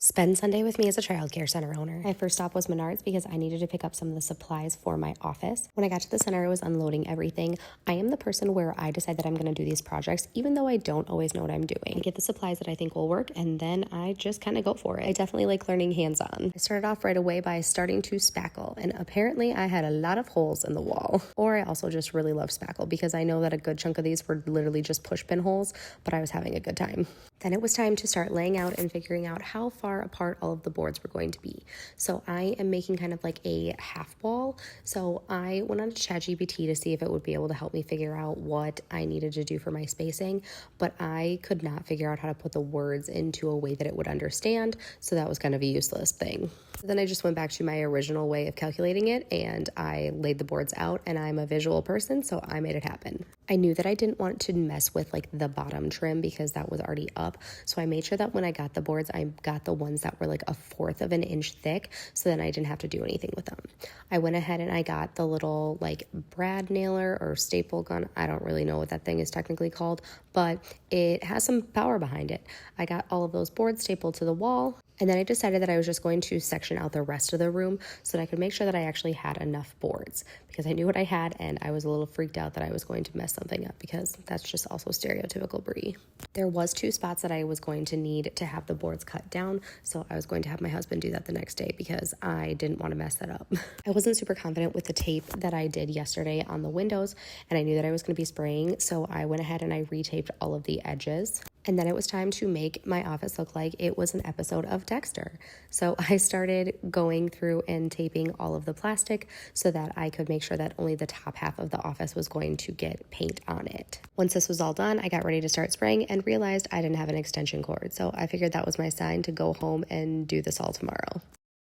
Spend Sunday with me as a childcare center owner. My first stop was Menards because I needed to pick up some of the supplies for my office. When I got to the center, I was unloading everything. I am the person where I decide that I'm going to do these projects, even though I don't always know what I'm doing. I get the supplies that I think will work, and then I just kind of go for it. I definitely like learning hands-on. I started off right away by starting to spackle, and apparently I had a lot of holes in the wall. Or I also just really love spackle because I know that a good chunk of these were literally just push pin holes, but I was having a good time. Then it was time to start laying out and figuring out how far apart all of the boards were going to be. So I am making kind of like a half wall. So I went on to ChatGPT to see if it would be able to help me figure out what I needed to do for my spacing, but I could not figure out how to put the words into a way that it would understand. So that was kind of a useless thing. Then I just went back to my original way of calculating it and I laid the boards out, and I'm a visual person, so I made it happen. I knew that I didn't want to mess with like the bottom trim because that was already up. So I made sure that when I got the boards, I got the ones that were like 1/4 of an inch thick, so then I didn't have to do anything with them. I went ahead and I got the little like brad nailer or staple gun. I don't really know what that thing is technically called, but it has some power behind it. I got all of those boards stapled to the wall. And then I decided that I was just going to section out the rest of the room so that I could make sure that I actually had enough boards, because I knew what I had and I was a little freaked out that I was going to mess something up, because that's just also stereotypical Brie. There was 2 spots that I was going to need to have the boards cut down, so I was going to have my husband do that the next day because I didn't want to mess that up. I wasn't super confident with the tape that I did yesterday on the windows, and I knew that I was going to be spraying, so I went ahead and I retaped all of the edges. And then it was time to make my office look like it was an episode of Dexter. So I started going through and taping all of the plastic so that I could make sure that only the top half of the office was going to get paint on it. Once this was all done, I got ready to start spraying and realized I didn't have an extension cord. So I figured that was my sign to go home and do this all tomorrow.